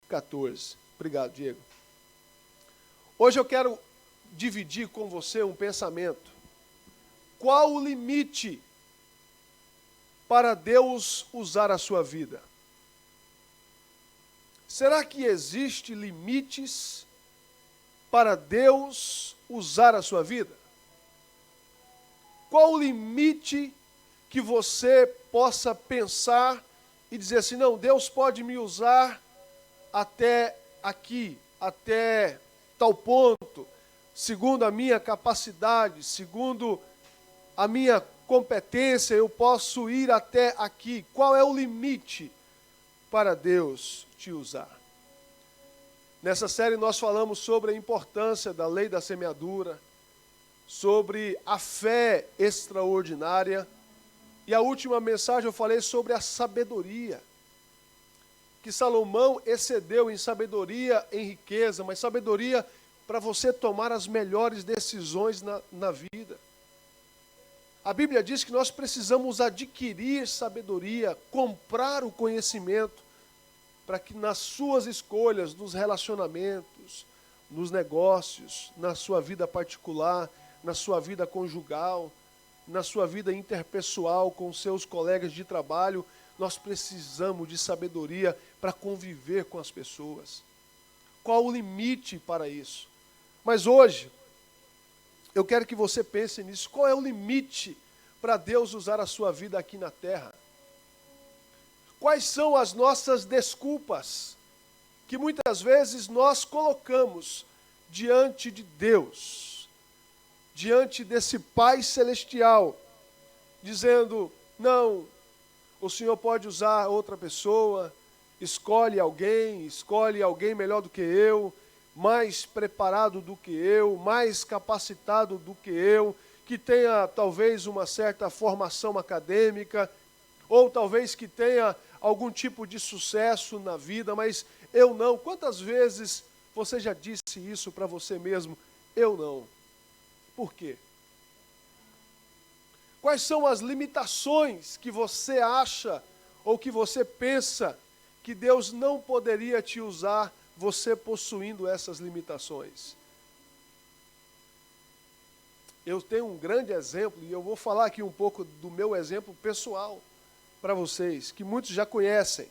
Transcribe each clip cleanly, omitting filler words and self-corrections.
14. Obrigado, Diego. Hoje eu quero dividir com você um pensamento. Qual o limite para Deus usar a sua vida? Será que existe limites para Deus usar a sua vida? Qual o limite que você possa pensar e dizer assim, não, Deus pode me usar até aqui, até tal ponto, segundo a minha capacidade, segundo a minha competência, eu posso ir até aqui. Qual é o limite para Deus te usar? Nessa série nós falamos sobre a importância da lei da semeadura, sobre a fé extraordinária, e a última mensagem eu falei sobre a sabedoria, que Salomão excedeu em sabedoria, em riqueza, mas sabedoria para você tomar as melhores decisões na vida. A Bíblia diz que nós precisamos adquirir sabedoria, comprar o conhecimento, para que nas suas escolhas, nos relacionamentos, nos negócios, na sua vida particular, na sua vida conjugal, na sua vida interpessoal com seus colegas de trabalho, nós precisamos de sabedoria para conviver com as pessoas. Qual o limite para isso? Mas hoje, eu quero que você pense nisso. Qual é o limite para Deus usar a sua vida aqui na terra? Quais são as nossas desculpas que muitas vezes nós colocamos diante de Deus, diante desse Pai Celestial, dizendo, não, o Senhor pode usar outra pessoa, escolhe alguém melhor do que eu, mais preparado do que eu, mais capacitado do que eu, que tenha talvez uma certa formação acadêmica, ou talvez que tenha algum tipo de sucesso na vida, mas eu não. Quantas vezes você já disse isso para você mesmo? Eu não. Por quê? Quais são as limitações que você acha ou que você pensa que Deus não poderia te usar, você possuindo essas limitações? Eu tenho um grande exemplo, e eu vou falar aqui um pouco do meu exemplo pessoal para vocês, que muitos já conhecem.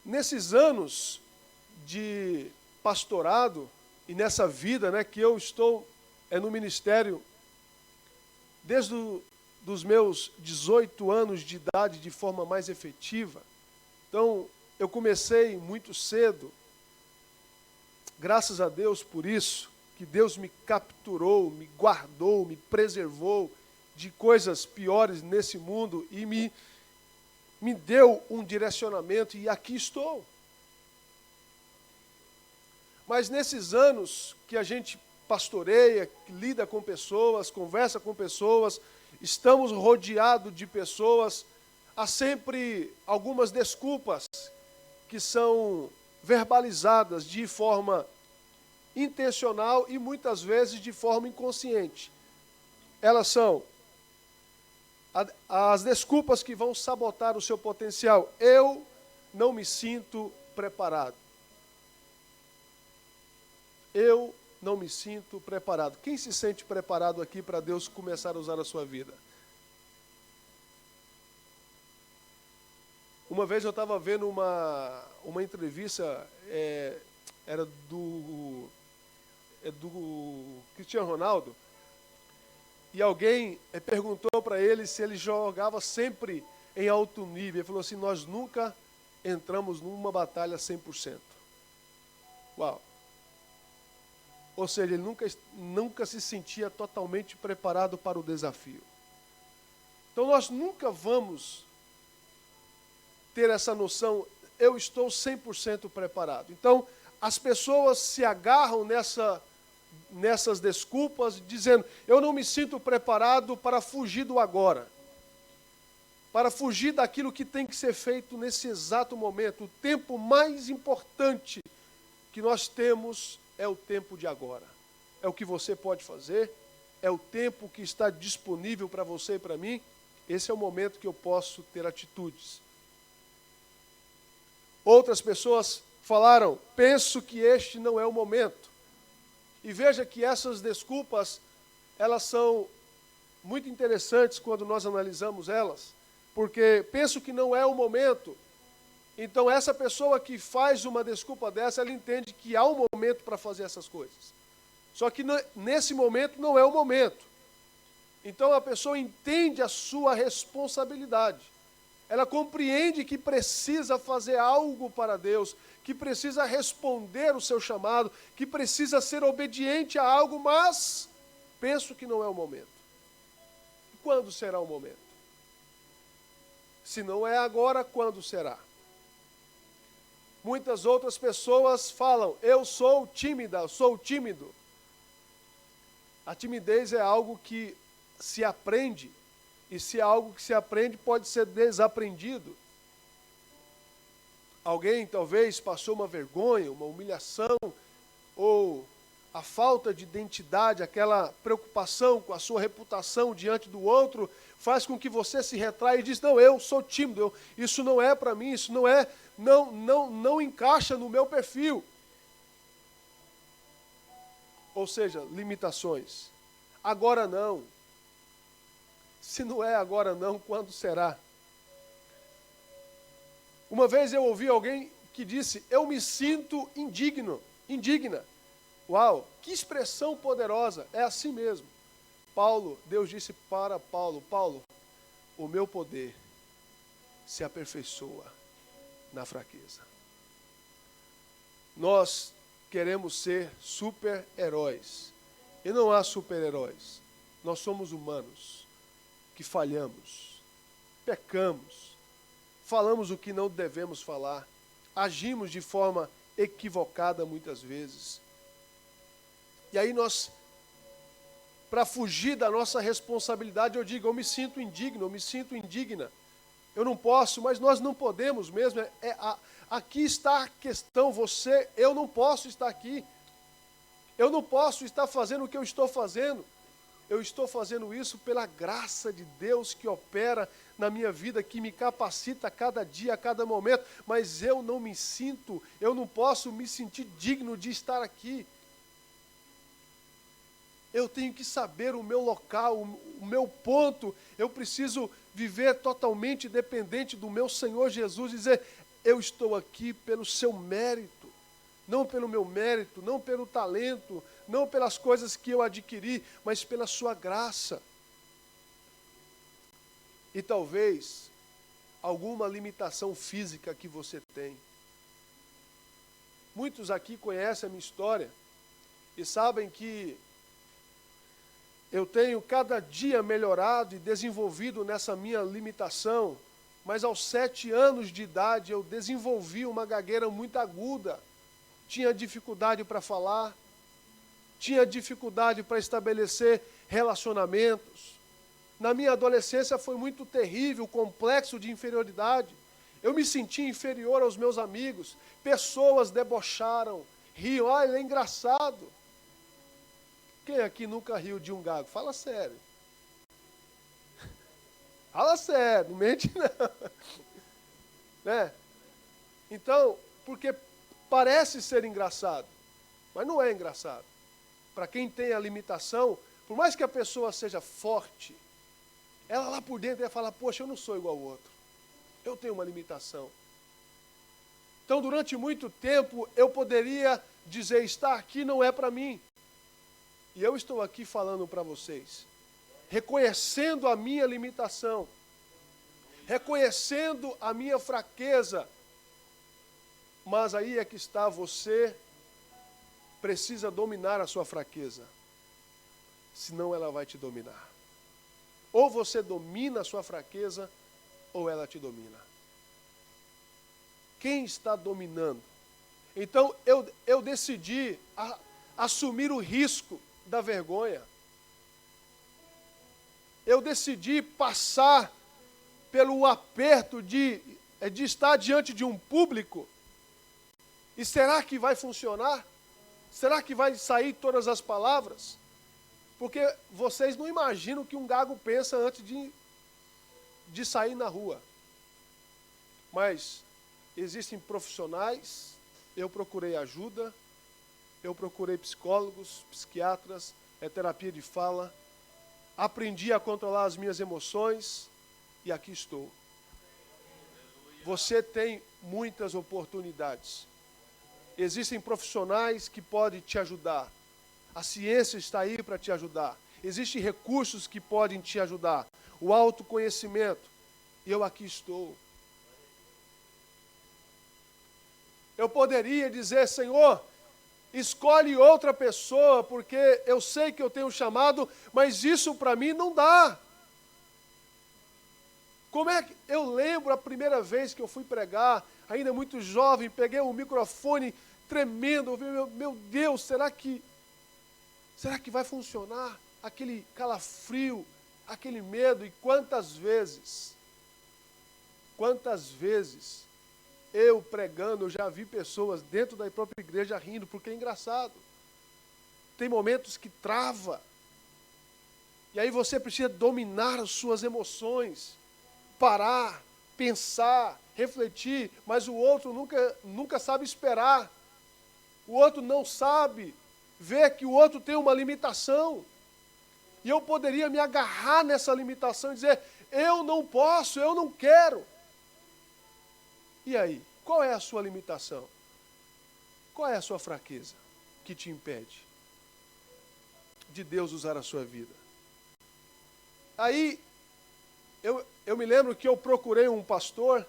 Nesses anos de pastorado, e nessa vida, que eu estou no ministério, desde os meus 18 anos de idade, de forma mais efetiva. Então, eu comecei muito cedo, graças a Deus por isso, que Deus me capturou, me guardou, me preservou de coisas piores nesse mundo e me deu um direcionamento, e aqui estou. Mas nesses anos que a gente pastoreia, lida com pessoas, conversa com pessoas, estamos rodeados de pessoas, há sempre algumas desculpas que são verbalizadas de forma intencional e muitas vezes de forma inconsciente. Elas são as desculpas que vão sabotar o seu potencial. Eu não me sinto preparado. Eu não me sinto preparado. Quem se sente preparado aqui para Deus começar a usar a sua vida? Uma vez eu estava vendo uma entrevista, era do Cristiano Ronaldo, e alguém perguntou para ele se ele jogava sempre em alto nível. Ele falou assim, nós nunca entramos numa batalha 100%. Uau! Ou seja, ele nunca se sentia totalmente preparado para o desafio. Então nós nunca vamos ter essa noção, eu estou 100% preparado. Então, as pessoas se agarram nessas desculpas, dizendo, eu não me sinto preparado para fugir do agora, para fugir daquilo que tem que ser feito nesse exato momento. O tempo mais importante que nós temos é o tempo de agora. É o que você pode fazer, é o tempo que está disponível para você e para mim. Esse é o momento que eu posso ter atitudes. Outras pessoas falaram, penso que este não é o momento. E veja que essas desculpas, elas são muito interessantes quando nós analisamos elas, porque penso que não é o momento. Então, essa pessoa que faz uma desculpa dessa, ela entende que há um momento para fazer essas coisas. Só que nesse momento não é o momento. Então, a pessoa entende a sua responsabilidade. Ela compreende que precisa fazer algo para Deus, que precisa responder o seu chamado, que precisa ser obediente a algo, mas penso que não é o momento. Quando será o momento? Se não é agora, quando será? Muitas outras pessoas falam, eu sou tímida, eu sou tímido. A timidez é algo que se aprende, e se é algo que se aprende, pode ser desaprendido. Alguém talvez passou uma vergonha, uma humilhação, ou a falta de identidade, aquela preocupação com a sua reputação diante do outro, faz com que você se retraia e diz, não, eu sou tímido, isso não é para mim, isso não encaixa no meu perfil. Ou seja, limitações. Agora não. Se não é agora não, quando será? Uma vez eu ouvi alguém que disse, eu me sinto indigna. Uau, que expressão poderosa, é assim mesmo. Deus disse para Paulo, o meu poder se aperfeiçoa na fraqueza. Nós queremos ser super-heróis. E não há super-heróis. Nós somos humanos que falhamos, pecamos, falamos o que não devemos falar, agimos de forma equivocada muitas vezes. E aí nós, para fugir da nossa responsabilidade, eu digo, eu me sinto indigno, eu me sinto indigna. Eu não posso, mas nós não podemos mesmo. Aqui está a questão, eu não posso estar aqui. Eu não posso estar fazendo o que eu estou fazendo. Eu estou fazendo isso pela graça de Deus que opera na minha vida, que me capacita a cada dia, a cada momento, mas eu não posso me sentir digno de estar aqui. Eu tenho que saber o meu local, o meu ponto, eu preciso viver totalmente dependente do meu Senhor Jesus, dizer, eu estou aqui pelo seu mérito, não pelo meu mérito, não pelo talento, não pelas coisas que eu adquiri, mas pela sua graça. E talvez alguma limitação física que você tem. Muitos aqui conhecem a minha história e sabem que eu tenho cada dia melhorado e desenvolvido nessa minha limitação, mas aos 7 anos de idade eu desenvolvi uma gagueira muito aguda. Tinha dificuldade para falar, tinha dificuldade para estabelecer relacionamentos. Na minha adolescência foi muito terrível, complexo de inferioridade. Eu me senti inferior aos meus amigos. Pessoas debocharam, riam. Ah, ele é engraçado. Quem aqui nunca riu de um gago? Fala sério. Fala sério, não mente não. Né? Então, porque parece ser engraçado, mas não é engraçado. Para quem tem a limitação, por mais que a pessoa seja forte, ela lá por dentro ia falar, poxa, eu não sou igual ao outro. Eu tenho uma limitação. Então, durante muito tempo, eu poderia dizer, estar aqui não é para mim. E eu estou aqui falando para vocês, reconhecendo a minha limitação, reconhecendo a minha fraqueza. Mas aí é que está, você precisa dominar a sua fraqueza, senão ela vai te dominar. Ou você domina a sua fraqueza, ou ela te domina. Quem está dominando? Então, eu decidi assumir o risco da vergonha. Eu decidi passar pelo aperto de estar diante de um público. E será que vai funcionar? Será que vai sair todas as palavras? Porque vocês não imaginam o que um gago pensa antes de sair na rua. Mas existem profissionais, eu procurei ajuda, eu procurei psicólogos, psiquiatras, terapia de fala, aprendi a controlar as minhas emoções e aqui estou. Você tem muitas oportunidades. Existem profissionais que podem te ajudar. A ciência está aí para te ajudar. Existem recursos que podem te ajudar. O autoconhecimento. E eu aqui estou. Eu poderia dizer, Senhor, escolhe outra pessoa, porque eu sei que eu tenho um chamado, mas isso para mim não dá. Como é que eu lembro a primeira vez que eu fui pregar, ainda muito jovem, peguei um microfone tremendo, ouvi, meu Deus, será que vai funcionar? Aquele calafrio, aquele medo, e quantas vezes eu pregando, eu já vi pessoas dentro da própria igreja rindo, porque é engraçado. Tem momentos que trava. E aí você precisa dominar as suas emoções, parar, pensar, refletir, mas o outro nunca sabe esperar. O outro não sabe ver que o outro tem uma limitação. E eu poderia me agarrar nessa limitação e dizer, eu não posso, eu não quero. E aí, qual é a sua limitação? Qual é a sua fraqueza que te impede de Deus usar a sua vida? Aí, eu me lembro que eu procurei um pastor,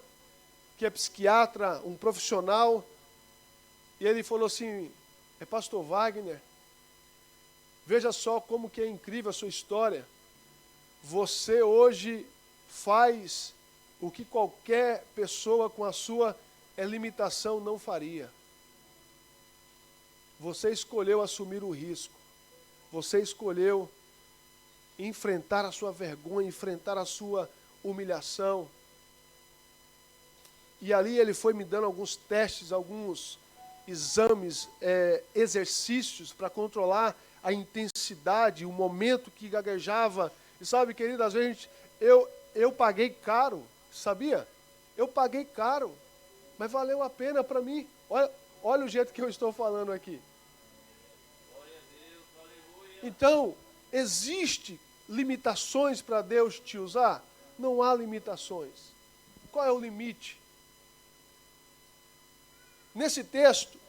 que é psiquiatra, um profissional, e ele falou assim, pastor Wagner, veja só como que é incrível a sua história. Você hoje faz o que qualquer pessoa com a sua limitação não faria. Você escolheu assumir o risco. Você escolheu enfrentar a sua vergonha, enfrentar a sua humilhação. E ali ele foi me dando alguns testes, alguns exames, exercícios para controlar a intensidade, o momento que gaguejava. E sabe, querido, às vezes eu paguei caro, sabia? Eu paguei caro, mas valeu a pena para mim. Olha o jeito que eu estou falando aqui. Então, existe limitações para Deus te usar? Não há limitações. Qual é o limite? Nesse texto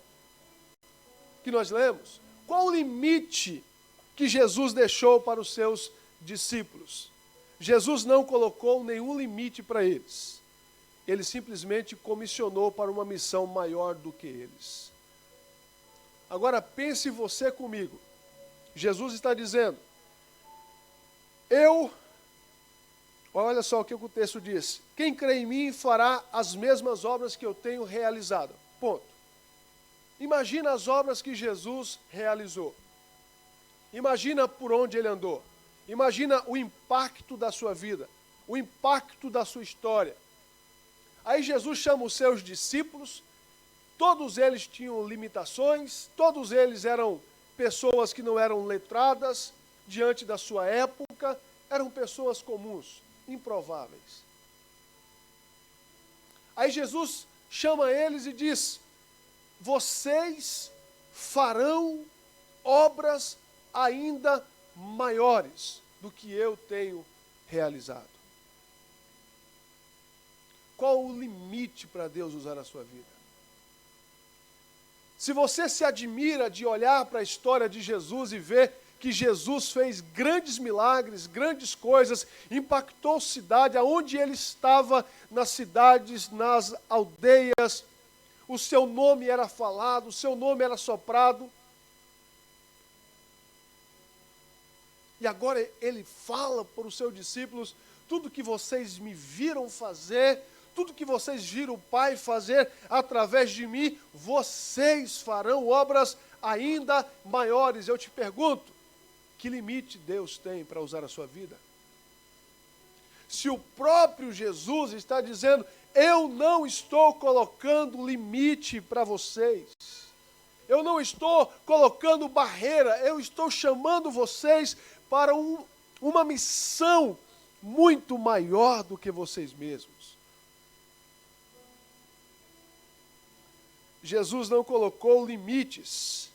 que nós lemos, qual o limite que Jesus deixou para os seus discípulos? Jesus não colocou nenhum limite para eles. Ele simplesmente comissionou para uma missão maior do que eles. Agora pense você comigo. Jesus está dizendo, olha só o que o texto diz, quem crê em mim fará as mesmas obras que eu tenho realizado. Ponto. Imagina as obras que Jesus realizou. Imagina por onde ele andou. Imagina o impacto da sua vida, o impacto da sua história. Aí Jesus chama os seus discípulos, todos eles tinham limitações, todos eles eram pessoas que não eram letradas diante da sua época, eram pessoas comuns, improváveis. Aí Jesus chama eles e diz, vocês farão obras ainda maiores do que eu tenho realizado. Qual o limite para Deus usar a sua vida? Se você se admira de olhar para a história de Jesus e ver que Jesus fez grandes milagres, grandes coisas, impactou a cidade, aonde ele estava, nas cidades, nas aldeias, o seu nome era falado, o seu nome era soprado. E agora ele fala para os seus discípulos, tudo que vocês me viram fazer, tudo que vocês viram o Pai fazer através de mim, vocês farão obras ainda maiores. Eu te pergunto, que limite Deus tem para usar a sua vida? Se o próprio Jesus está dizendo, eu não estou colocando limite para vocês, eu não estou colocando barreira, eu estou chamando vocês para uma missão muito maior do que vocês mesmos. Jesus não colocou limites.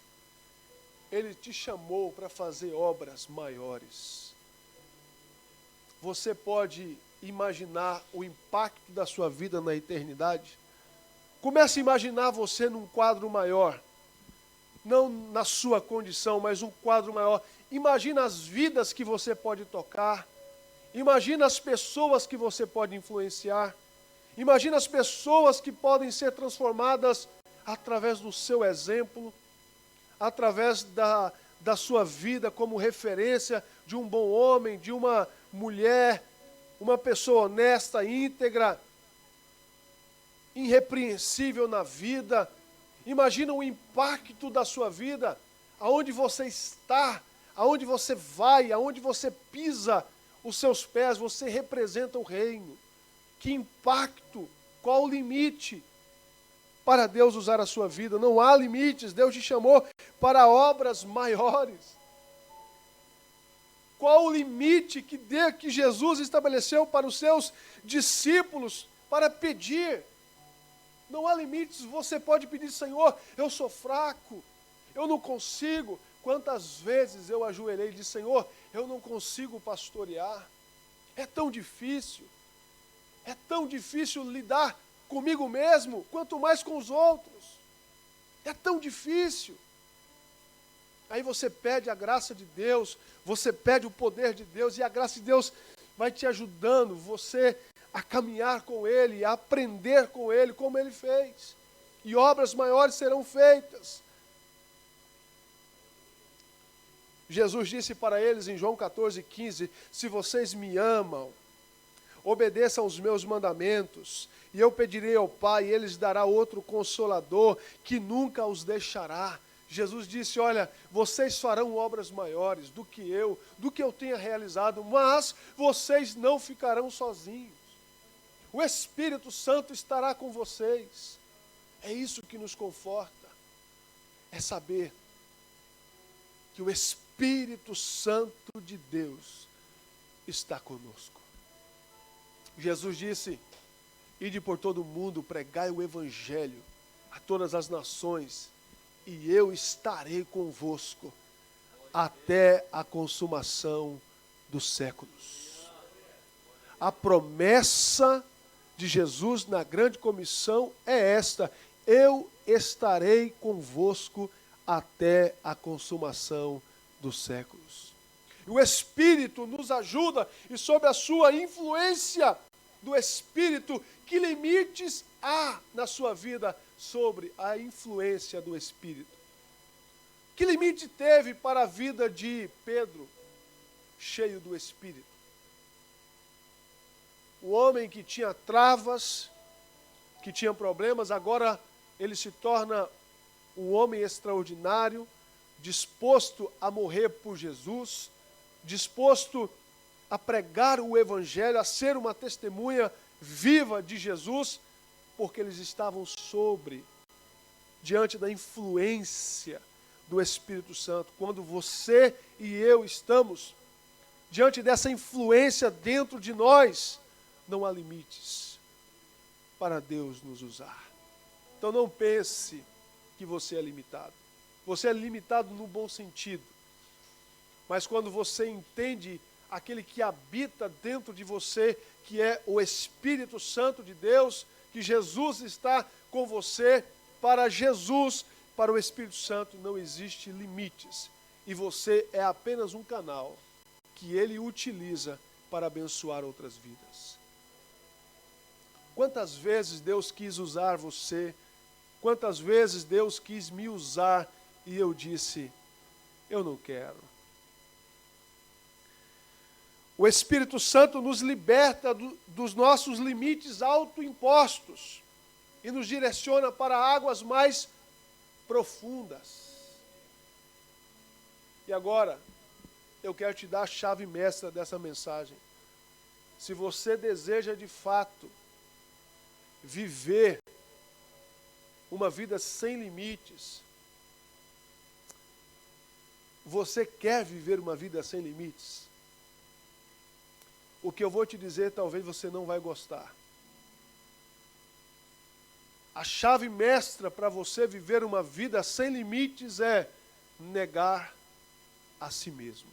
Ele te chamou para fazer obras maiores. Você pode imaginar o impacto da sua vida na eternidade? Comece a imaginar você num quadro maior. Não na sua condição, mas um quadro maior. Imagina as vidas que você pode tocar. Imagina as pessoas que você pode influenciar. Imagina as pessoas que podem ser transformadas através do seu exemplo, através da sua vida como referência de um bom homem, de uma mulher, uma pessoa honesta, íntegra, irrepreensível na vida. Imagina o impacto da sua vida, aonde você está, aonde você vai, aonde você pisa os seus pés, você representa o reino. Que impacto, qual o limite para Deus usar a sua vida? Não há limites, Deus te chamou para obras maiores. Qual o limite que Jesus estabeleceu para os seus discípulos para pedir? Não há limites, você pode pedir, Senhor, eu sou fraco, eu não consigo. Quantas vezes eu ajoelhei e disse, Senhor, eu não consigo pastorear, é tão difícil lidar comigo mesmo, quanto mais com os outros, é tão difícil. Aí você pede a graça de Deus, você pede o poder de Deus, e a graça de Deus vai te ajudando, você a caminhar com Ele, a aprender com Ele, como Ele fez. E obras maiores serão feitas. Jesus disse para eles em João 14,15, se vocês me amam, obedeçam aos meus mandamentos, e eu pedirei ao Pai, e Ele lhes dará outro Consolador, que nunca os deixará. Jesus disse, olha, vocês farão obras maiores do que eu tenha realizado, mas vocês não ficarão sozinhos. O Espírito Santo estará com vocês. É isso que nos conforta, é saber que o Espírito Santo de Deus está conosco. Jesus disse, ide por todo o mundo, pregai o Evangelho a todas as nações, e eu estarei convosco até a consumação dos séculos. A promessa de Jesus na grande comissão é esta, eu estarei convosco até a consumação dos séculos. E o Espírito nos ajuda, e sob a sua influência do Espírito, que limites há na sua vida sobre a influência do Espírito? Que limite teve para a vida de Pedro, cheio do Espírito? O homem que tinha travas, que tinha problemas, agora ele se torna um homem extraordinário, disposto a morrer por Jesus, disposto a pregar o Evangelho, a ser uma testemunha viva de Jesus, porque eles estavam diante da influência do Espírito Santo. Quando você e eu estamos diante dessa influência dentro de nós, não há limites para Deus nos usar. Então não pense que você é limitado. Você é limitado no bom sentido. Mas quando você entende aquele que habita dentro de você, que é o Espírito Santo de Deus, que Jesus está com você, para Jesus, para o Espírito Santo não existe limites. E você é apenas um canal que Ele utiliza para abençoar outras vidas. Quantas vezes Deus quis usar você, quantas vezes Deus quis me usar, e eu disse, eu não quero. O Espírito Santo nos liberta dos nossos limites autoimpostos e nos direciona para águas mais profundas. E agora, eu quero te dar a chave mestra dessa mensagem. Se você deseja de fato viver uma vida sem limites, você quer viver uma vida sem limites? O que eu vou te dizer, talvez você não vai gostar. A chave mestra para você viver uma vida sem limites é negar a si mesmo.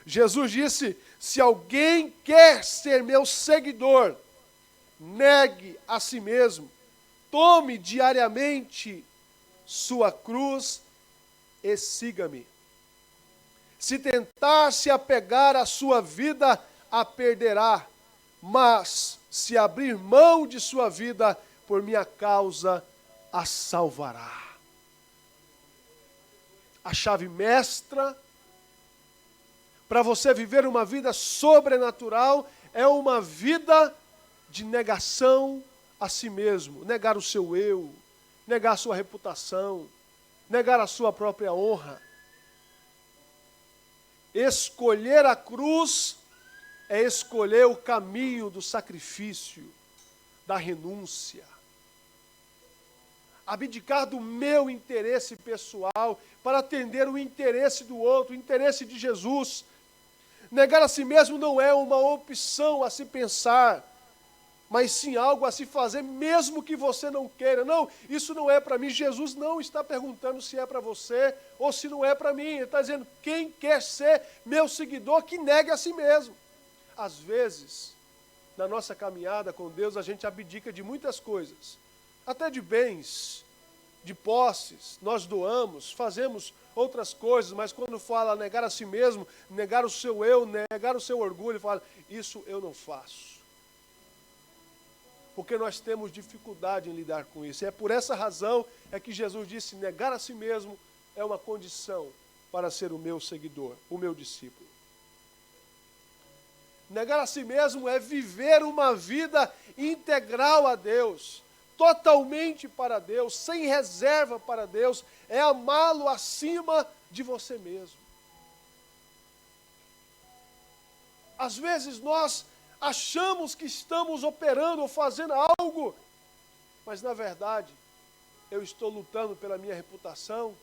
Jesus disse: se alguém quer ser meu seguidor, negue a si mesmo, tome diariamente sua cruz e siga-me. Se tentar se apegar à sua vida, a perderá, mas se abrir mão de sua vida por minha causa, a salvará. A chave mestra para você viver uma vida sobrenatural é uma vida de negação a si mesmo, negar o seu eu, negar a sua reputação, negar a sua própria honra. Escolher a cruz é escolher o caminho do sacrifício, da renúncia. Abdicar do meu interesse pessoal para atender o interesse do outro, o interesse de Jesus. Negar a si mesmo não é uma opção a se pensar, mas sim algo a se fazer, mesmo que você não queira. Não, isso não é para mim. Jesus não está perguntando se é para você ou se não é para mim. Ele está dizendo: quem quer ser meu seguidor, que negue a si mesmo. Às vezes, na nossa caminhada com Deus, a gente abdica de muitas coisas, até de bens, de posses, nós doamos, fazemos outras coisas, mas quando fala negar a si mesmo, negar o seu eu, negar o seu orgulho, fala: isso eu não faço. Porque nós temos dificuldade em lidar com isso. E é por essa razão é que Jesus disse: negar a si mesmo é uma condição para ser o meu seguidor, o meu discípulo. Negar a si mesmo é viver uma vida integral a Deus, totalmente para Deus, sem reserva para Deus, é amá-lo acima de você mesmo. Às vezes nós achamos que estamos operando ou fazendo algo, mas na verdade eu estou lutando pela minha reputação,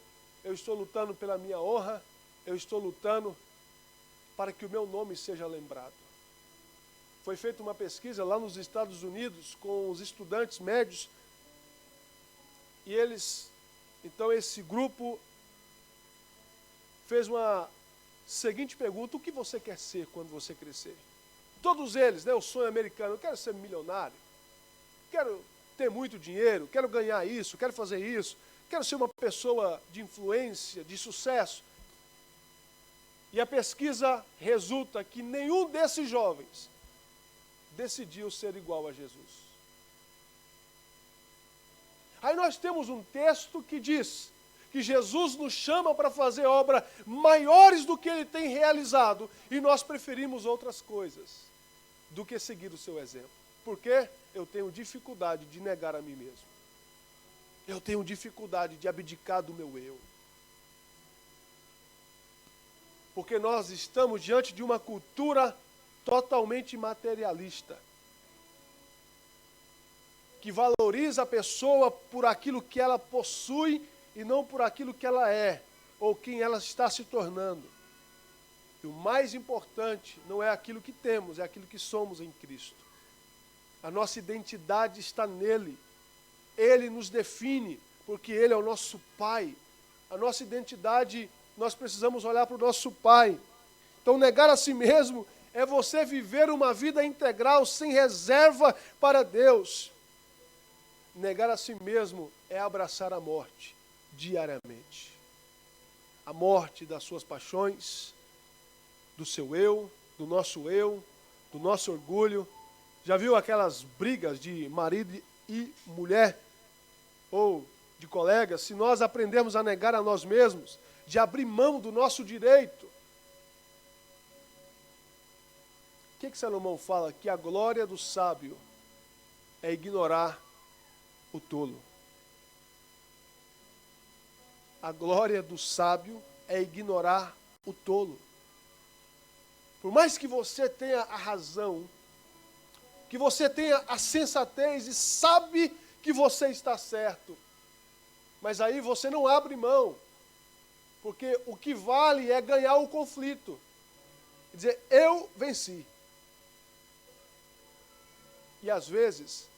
eu estou lutando pela minha honra, eu estou lutando para que o meu nome seja lembrado. Foi feita uma pesquisa lá nos Estados Unidos com os estudantes médios e então esse grupo fez uma seguinte pergunta: o que você quer ser quando você crescer? Todos eles, o sonho americano: eu quero ser milionário, quero ter muito dinheiro, quero ganhar isso, quero fazer isso, quero ser uma pessoa de influência, de sucesso. E a pesquisa resulta que nenhum desses jovens decidiu ser igual a Jesus. Aí nós temos um texto que diz que Jesus nos chama para fazer obras maiores do que ele tem realizado, e nós preferimos outras coisas do que seguir o seu exemplo. Por quê? Eu tenho dificuldade de negar a mim mesmo. Eu tenho dificuldade de abdicar do meu eu. Porque nós estamos diante de uma cultura totalmente materialista, que valoriza a pessoa por aquilo que ela possui e não por aquilo que ela é, ou quem ela está se tornando. E o mais importante não é aquilo que temos, é aquilo que somos em Cristo. A nossa identidade está nele. Ele nos define, porque ele é o nosso Pai. A nossa identidade, nós precisamos olhar para o nosso Pai. Então, negar a si mesmo é você viver uma vida integral, sem reserva para Deus. Negar a si mesmo é abraçar a morte diariamente. A morte das suas paixões, do seu eu, do nosso orgulho. Já viu aquelas brigas de marido e mulher, ou de colegas? Se nós aprendermos a negar a nós mesmos, de abrir mão do nosso direito. O que Salomão fala? Que a glória do sábio é ignorar o tolo. A glória do sábio é ignorar o tolo. Por mais que você tenha a razão, que você tenha a sensatez e sabe que você está certo, mas aí você não abre mão, porque o que vale é ganhar o conflito. Quer dizer, eu venci. E às vezes,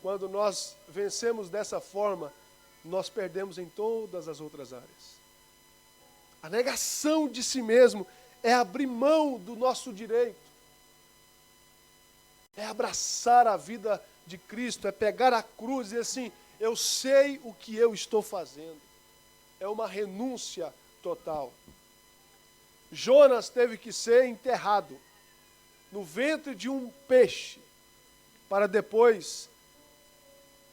Quando nós vencemos dessa forma, nós perdemos em todas as outras áreas. A negação de si mesmo é abrir mão do nosso direito. É abraçar a vida de Cristo, é pegar a cruz e dizer assim, eu sei o que eu estou fazendo. É uma renúncia total. Jonas teve que ser enterrado no ventre de um peixe, para depois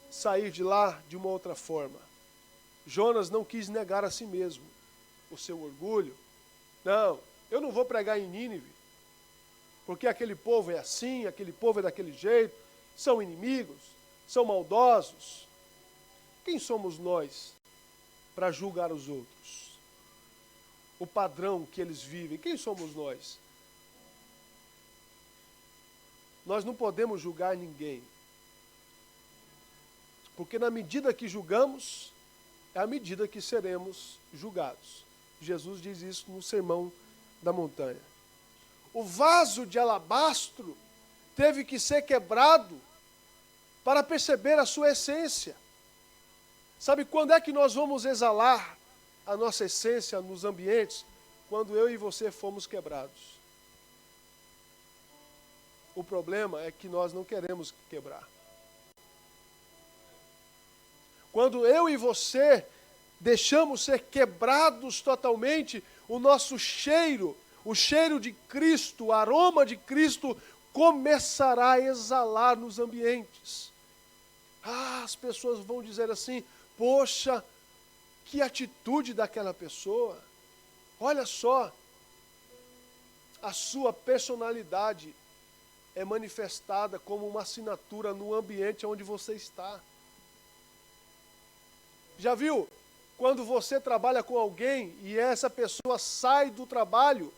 sair de lá de uma outra forma. Jonas não quis negar a si mesmo o seu orgulho. Não, eu não vou pregar em Nínive, porque aquele povo é assim, aquele povo é daquele jeito, são inimigos, são maldosos. Quem somos nós para julgar os outros? O padrão que eles vivem, quem somos nós? Nós não podemos julgar ninguém. Porque na medida que julgamos, é a medida que seremos julgados. Jesus diz isso no Sermão da Montanha. O vaso de alabastro teve que ser quebrado para perceber a sua essência. Sabe quando é que nós vamos exalar a nossa essência nos ambientes? Quando eu e você fomos quebrados. O problema é que nós não queremos quebrar. Quando eu e você deixamos ser quebrados totalmente, o nosso cheiro, o cheiro de Cristo, o aroma de Cristo, começará a exalar nos ambientes. As pessoas vão dizer assim, poxa, que atitude daquela pessoa. Olha só, a sua personalidade é manifestada como uma assinatura no ambiente onde você está. Já viu? Quando você trabalha com alguém e essa pessoa sai do trabalho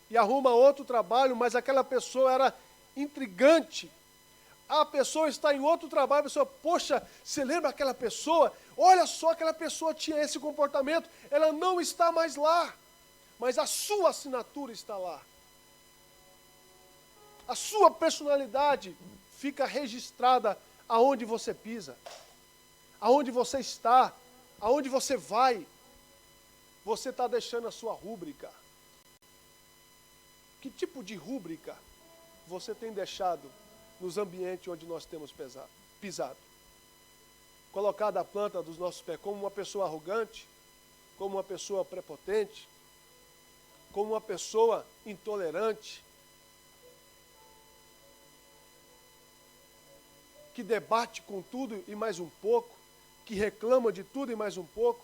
e arruma outro trabalho, mas aquela pessoa era intrigante. A pessoa está em outro trabalho, a pessoa, poxa, você lembra aquela pessoa? Olha só, aquela pessoa tinha esse comportamento, ela não está mais lá, mas a sua assinatura está lá. A sua personalidade fica registrada aonde você pisa, aonde você está, aonde você vai. Você está deixando a sua rúbrica. Que tipo de rúbrica você tem deixado nos ambientes onde nós temos pisado? Colocado a planta dos nossos pés como uma pessoa arrogante, como uma pessoa prepotente, como uma pessoa intolerante, que debate com tudo e mais um pouco, que reclama de tudo e mais um pouco.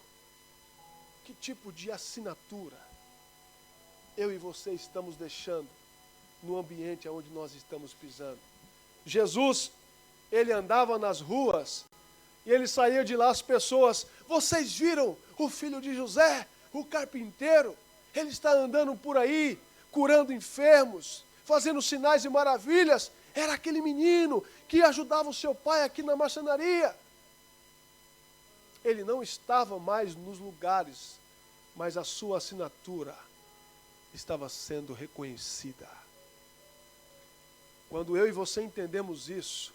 Que tipo de assinatura eu e você estamos deixando no ambiente onde nós estamos pisando? Jesus, ele andava nas ruas e ele saía de lá, as pessoas, vocês viram o filho de José, o carpinteiro? Ele está andando por aí, curando enfermos, fazendo sinais e maravilhas. Era aquele menino que ajudava o seu pai aqui na marcenaria. Ele não estava mais nos lugares, mas a sua assinatura estava sendo reconhecida. Quando eu e você entendemos isso,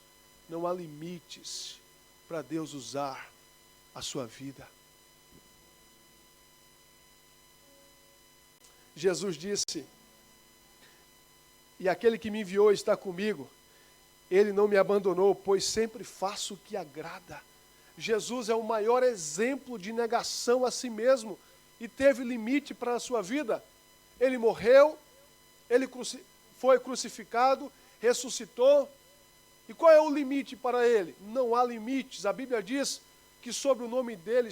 não há limites para Deus usar a sua vida. Jesus disse, e aquele que me enviou está comigo, ele não me abandonou, pois sempre faço o que agrada. Jesus é o maior exemplo de negação a si mesmo e teve limite para a sua vida. Ele morreu, ele foi crucificado, ressuscitou. E qual é o limite para ele? Não há limites. A Bíblia diz que sobre o nome dele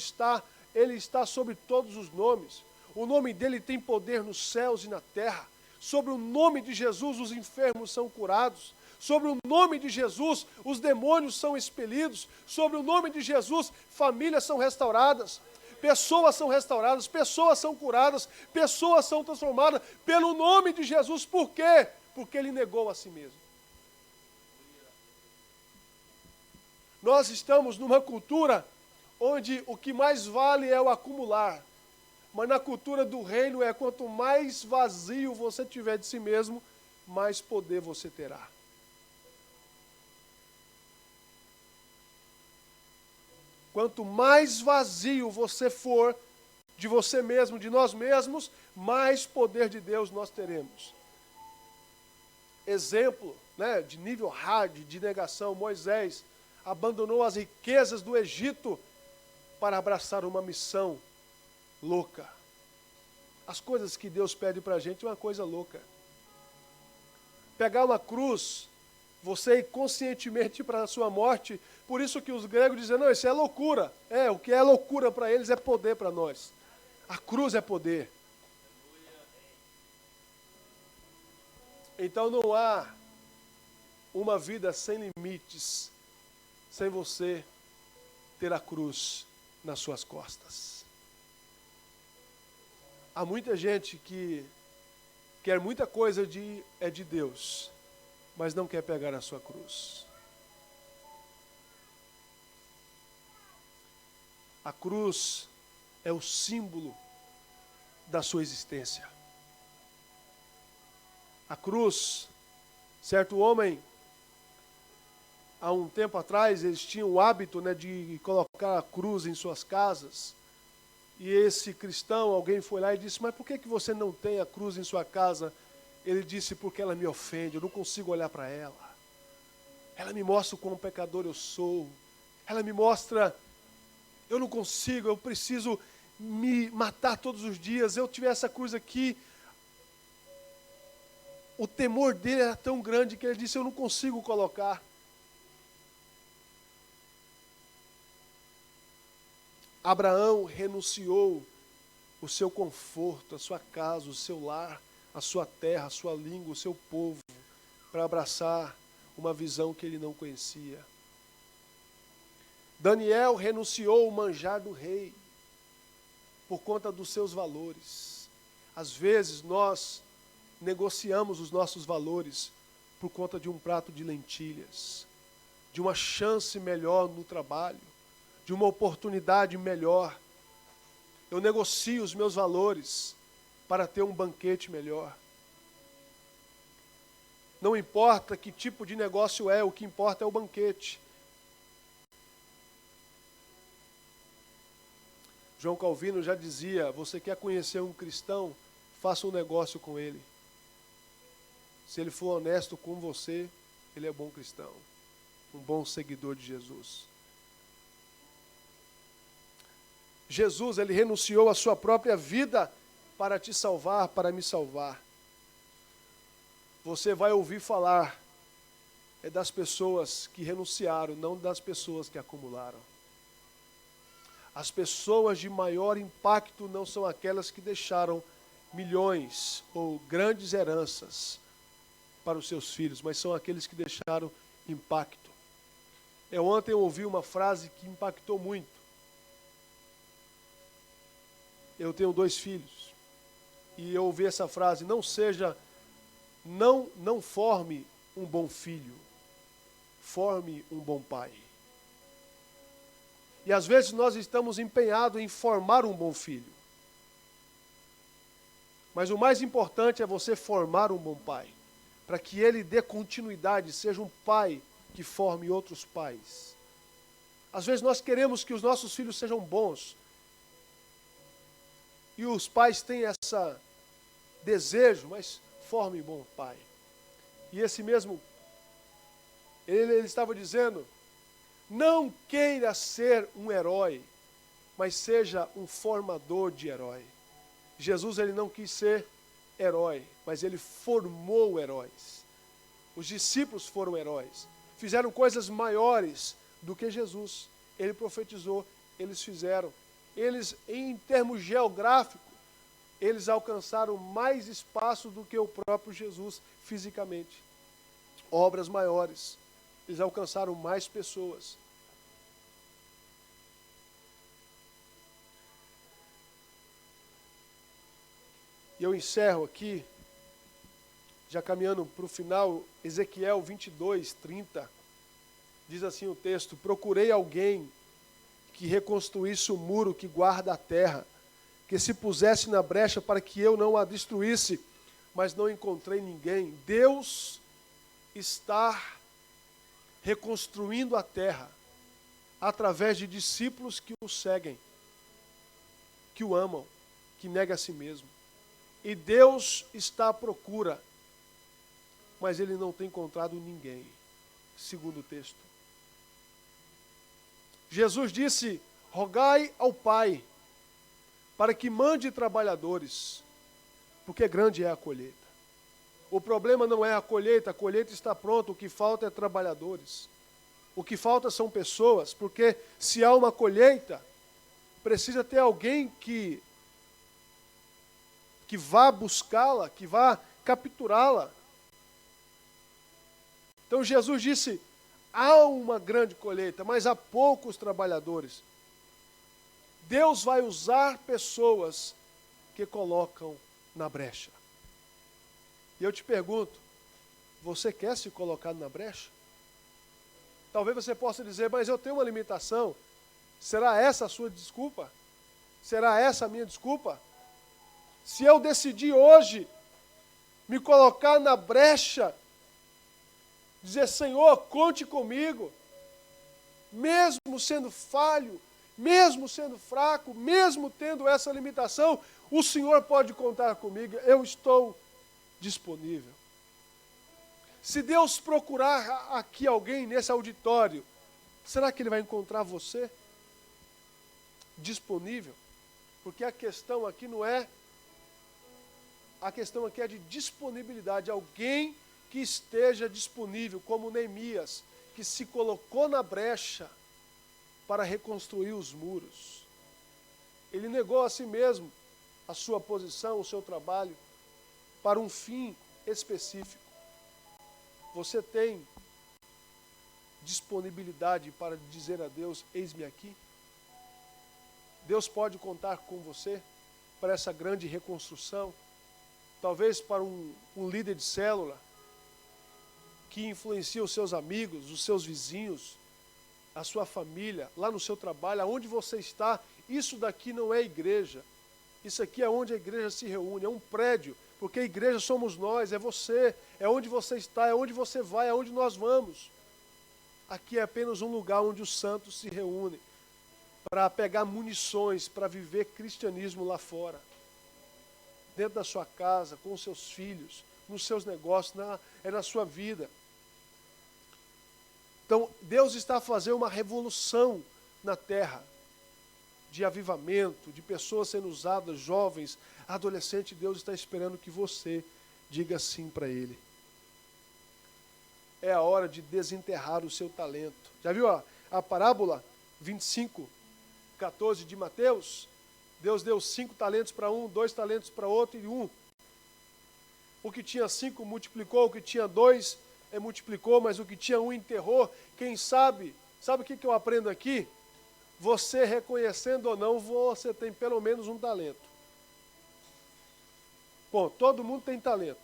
ele está sobre todos os nomes. O nome dele tem poder nos céus e na terra. Sobre o nome de Jesus, os enfermos são curados. Sobre o nome de Jesus, os demônios são expelidos. Sobre o nome de Jesus, famílias são restauradas. Pessoas são restauradas, pessoas são curadas, pessoas são transformadas pelo nome de Jesus. Por quê? Porque ele negou a si mesmo. Nós estamos numa cultura onde o que mais vale é o acumular. Mas na cultura do reino é quanto mais vazio você tiver de si mesmo, mais poder você terá. Quanto mais vazio você for de você mesmo, de nós mesmos, mais poder de Deus nós teremos. Exemplo, né, de nível hard, de negação, Moisés abandonou as riquezas do Egito para abraçar uma missão louca. As coisas que Deus pede para a gente é uma coisa louca. Pegar uma cruz, você ir conscientemente para a sua morte, por isso que os gregos dizem, não, isso é loucura. O que é loucura para eles é poder para nós. A cruz é poder. Então não há uma vida sem limites, sem você ter a cruz nas suas costas. Há muita gente que quer muita coisa de Deus, mas não quer pegar a sua cruz. A cruz é o símbolo da sua existência. A cruz, certo homem, há um tempo atrás, eles tinham o hábito, né, de colocar a cruz em suas casas. E esse cristão, alguém foi lá e disse, mas por que você não tem a cruz em sua casa? Ele disse, porque ela me ofende, eu não consigo olhar para ela. Ela me mostra o quão pecador eu sou. Ela me mostra, eu não consigo, eu preciso me matar todos os dias. Eu tiver essa cruz aqui. O temor dele era tão grande que ele disse, eu não consigo colocar. Abraão renunciou o seu conforto, a sua casa, o seu lar, a sua terra, a sua língua, o seu povo, para abraçar uma visão que ele não conhecia. Daniel renunciou o manjar do rei por conta dos seus valores. Às vezes nós negociamos os nossos valores por conta de um prato de lentilhas, de uma chance melhor no trabalho, de uma oportunidade melhor. Eu negocio os meus valores para ter um banquete melhor. Não importa que tipo de negócio é, o que importa é o banquete. João Calvino já dizia, você quer conhecer um cristão, faça um negócio com ele. Se ele for honesto com você, ele é bom cristão, um bom seguidor de Jesus. Jesus, ele renunciou à sua própria vida para te salvar, para me salvar. Você vai ouvir falar das pessoas que renunciaram, não das pessoas que acumularam. As pessoas de maior impacto não são aquelas que deixaram milhões ou grandes heranças para os seus filhos, mas são aqueles que deixaram impacto. Ontem eu ouvi uma frase que impactou muito. Eu tenho 2 filhos, e eu ouvi essa frase, não forme um bom filho, forme um bom pai. E às vezes nós estamos empenhados em formar um bom filho. Mas o mais importante é você formar um bom pai, para que ele dê continuidade, seja um pai que forme outros pais. Às vezes nós queremos que os nossos filhos sejam bons, e os pais têm esse desejo, mas forme um bom pai. E esse mesmo, ele estava dizendo, não queira ser um herói, mas seja um formador de herói. Jesus, ele não quis ser herói, mas ele formou heróis. Os discípulos foram heróis, fizeram coisas maiores do que Jesus. Ele profetizou, eles fizeram. Eles, em termos geográficos, eles alcançaram mais espaço do que o próprio Jesus fisicamente. Obras maiores, eles alcançaram mais pessoas. E eu encerro aqui, já caminhando para o final, Ezequiel 22, 30, diz assim o texto, procurei alguém que reconstruísse o muro que guarda a terra, que se pusesse na brecha para que eu não a destruísse, mas não encontrei ninguém. Deus está reconstruindo a terra. através de discípulos que o seguem, que o amam, que nega a si mesmo. E Deus está à procura, mas ele não tem encontrado ninguém, segundo o texto. Jesus disse: rogai ao Pai, para que mande trabalhadores, porque grande é a colheita. O problema não é a colheita está pronta, o que falta é trabalhadores. O que falta são pessoas, porque se há uma colheita, precisa ter alguém que vá buscá-la, que vá capturá-la. Então Jesus disse: há uma grande colheita, mas há poucos trabalhadores. Deus vai usar pessoas que colocam na brecha. E eu te pergunto, você quer se colocar na brecha? Talvez você possa dizer: mas eu tenho uma limitação. Será essa a sua desculpa? Será essa a minha desculpa? Se eu decidir hoje me colocar na brecha, dizer: Senhor, conte comigo, mesmo sendo falho, mesmo sendo fraco, mesmo tendo essa limitação, o Senhor pode contar comigo, eu estou disponível. Se Deus procurar aqui alguém nesse auditório, será que Ele vai encontrar você disponível? Porque a questão aqui não é, a questão aqui é de disponibilidade, alguém que esteja disponível, como Neemias, que se colocou na brecha para reconstruir os muros. Ele negou a si mesmo a sua posição, o seu trabalho, para um fim específico. Você tem disponibilidade para dizer a Deus: eis-me aqui? Deus pode contar com você para essa grande reconstrução, talvez para um líder de célula, que influencia os seus amigos, os seus vizinhos, a sua família, lá no seu trabalho, aonde você está. Isso daqui não é igreja. Isso aqui é onde a igreja se reúne, é um prédio, porque a igreja somos nós, é você, é onde você está, é onde você vai, é onde nós vamos. Aqui é apenas um lugar onde os santos se reúnem para pegar munições, para viver cristianismo lá fora. Dentro da sua casa, com os seus filhos, nos seus negócios, é na sua vida. Então, Deus está a fazer uma revolução na terra, de avivamento, de pessoas sendo usadas, jovens, adolescentes. Deus está esperando que você diga sim para Ele. É a hora de desenterrar o seu talento. Já viu a parábola 25:14 de Mateus? Deus deu 5 talentos para um, 2 talentos para outro e 1. O que tinha 5 multiplicou, o que tinha 2 multiplicou, mas o que tinha 1 enterrou. Quem sabe o que eu aprendo aqui? Você reconhecendo ou não, você tem pelo menos um talento. Bom, todo mundo tem talento.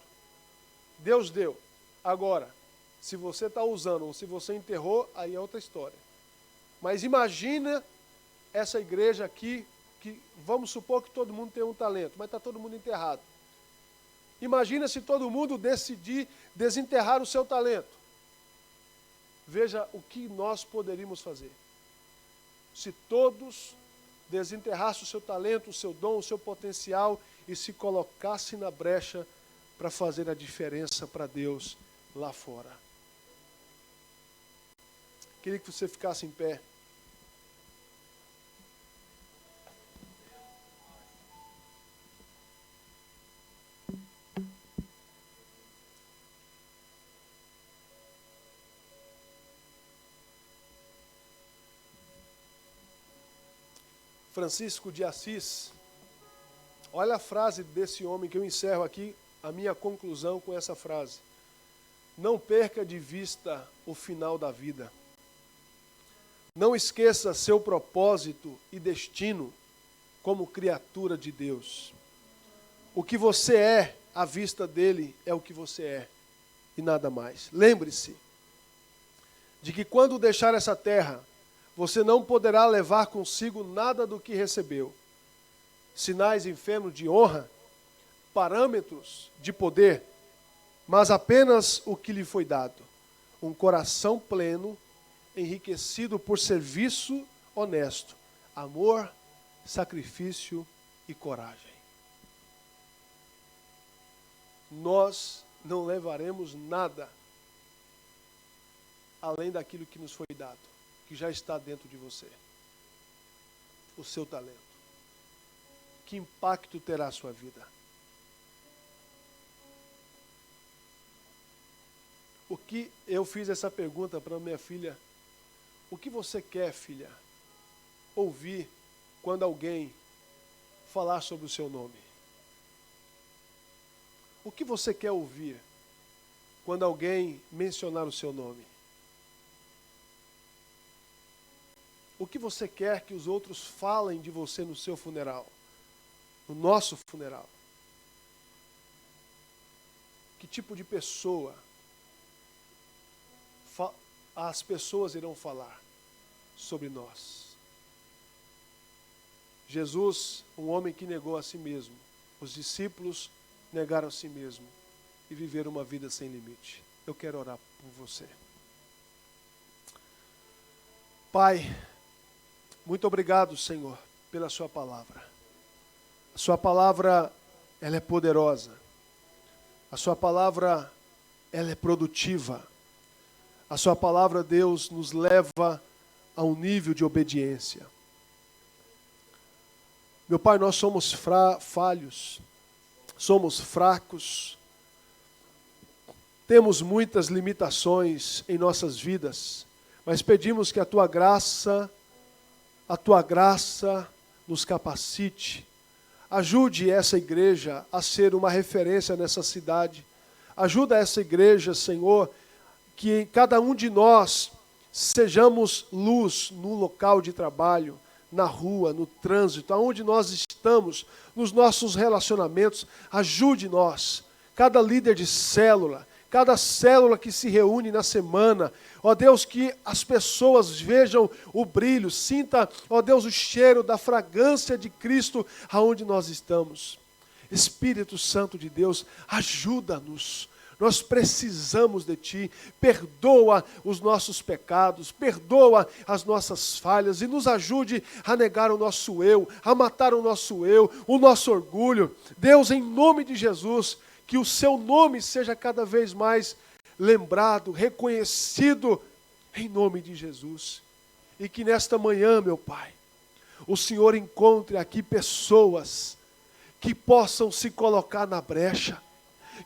Deus deu. Agora, se você está usando ou se você enterrou, aí é outra história. Mas imagina essa igreja aqui, que vamos supor que todo mundo tem um talento, mas está todo mundo enterrado. Imagina se todo mundo decidir desenterrar o seu talento. Veja o que nós poderíamos fazer. Se todos desenterrassem o seu talento, o seu dom, o seu potencial e se colocassem na brecha para fazer a diferença para Deus lá fora. Queria que você ficasse em pé. Francisco de Assis, olha a frase desse homem que eu encerro aqui, a minha conclusão com essa frase. Não perca de vista o final da vida. Não esqueça seu propósito e destino como criatura de Deus. O que você é à vista dele é o que você é e nada mais. Lembre-se de que quando deixar essa terra, você não poderá levar consigo nada do que recebeu. Sinais enfermos de honra, parâmetros de poder, mas apenas o que lhe foi dado. Um coração pleno enriquecido por serviço honesto, amor, sacrifício e coragem. Nós não levaremos nada além daquilo que nos foi dado, que já está dentro de você. O seu talento. Que impacto terá a sua vida? O que eu fiz essa pergunta para minha filha? O que você quer, filha, ouvir quando alguém falar sobre o seu nome? O que você quer ouvir quando alguém mencionar o seu nome? O que você quer que os outros falem de você no seu funeral? No nosso funeral? Que tipo de pessoa as pessoas irão falar sobre nós? Jesus, um homem que negou a si mesmo. Os discípulos negaram a si mesmo e viveram uma vida sem limite. Eu quero orar por você. Pai, muito obrigado, Senhor, pela sua palavra. A sua palavra, ela é poderosa. A sua palavra, ela é produtiva. A sua palavra, Deus, nos leva a um nível de obediência. Meu Pai, nós somos falhos, somos fracos, temos muitas limitações em nossas vidas, mas pedimos que a Tua graça nos capacite. Ajude essa igreja a ser uma referência nessa cidade. Ajuda essa igreja, Senhor, que cada um de nós sejamos luz no local de trabalho, na rua, no trânsito, aonde nós estamos, nos nossos relacionamentos. Ajude-nós, cada líder de célula, cada célula que se reúne na semana, ó Deus, que as pessoas vejam o brilho, sinta, ó Deus, o cheiro da fragrância de Cristo aonde nós estamos. Espírito Santo de Deus, ajuda-nos. Nós precisamos de Ti. Perdoa os nossos pecados, perdoa as nossas falhas e nos ajude a negar o nosso eu, a matar o nosso eu, o nosso orgulho. Deus, em nome de Jesus, que o Seu nome seja cada vez mais lembrado, reconhecido, em nome de Jesus. E que nesta manhã, meu Pai, o Senhor encontre aqui pessoas que possam se colocar na brecha.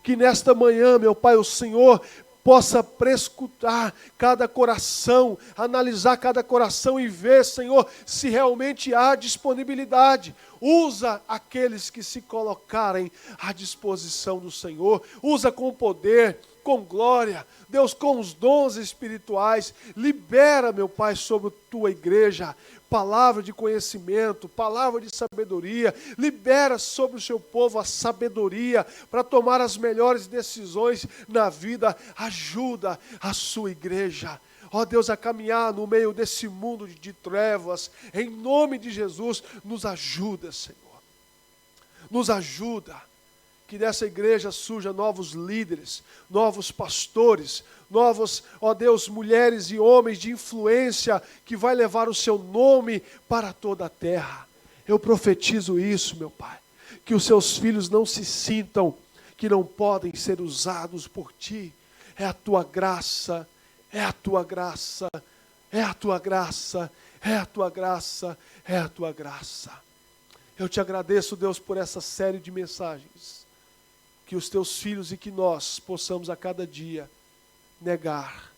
Que nesta manhã, meu Pai, o Senhor possa prescrutar cada coração, analisar cada coração e ver, Senhor, se realmente há disponibilidade. Usa aqueles que se colocarem à disposição do Senhor. Usa com poder, com glória, Deus, com os dons espirituais. Libera, meu Pai, sobre a Tua igreja palavra de conhecimento, palavra de sabedoria. Libera sobre o Seu povo a sabedoria para tomar as melhores decisões na vida. Ajuda a Sua igreja, ó Deus, a caminhar no meio desse mundo de trevas. Em nome de Jesus, nos ajuda, Senhor. Nos ajuda. Que dessa igreja surja novos líderes, novos pastores, novos, ó Deus, mulheres e homens de influência que vai levar o Seu nome para toda a terra. Eu profetizo isso, meu Pai, que os Seus filhos não se sintam que não podem ser usados por Ti. É a Tua graça, é a Tua graça, é a Tua graça, é a Tua graça, é a Tua graça. Eu Te agradeço, Deus, por essa série de mensagens. Que os Teus filhos e que nós possamos a cada dia negar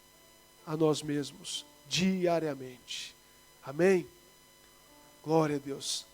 a nós mesmos diariamente. Amém? Glória a Deus.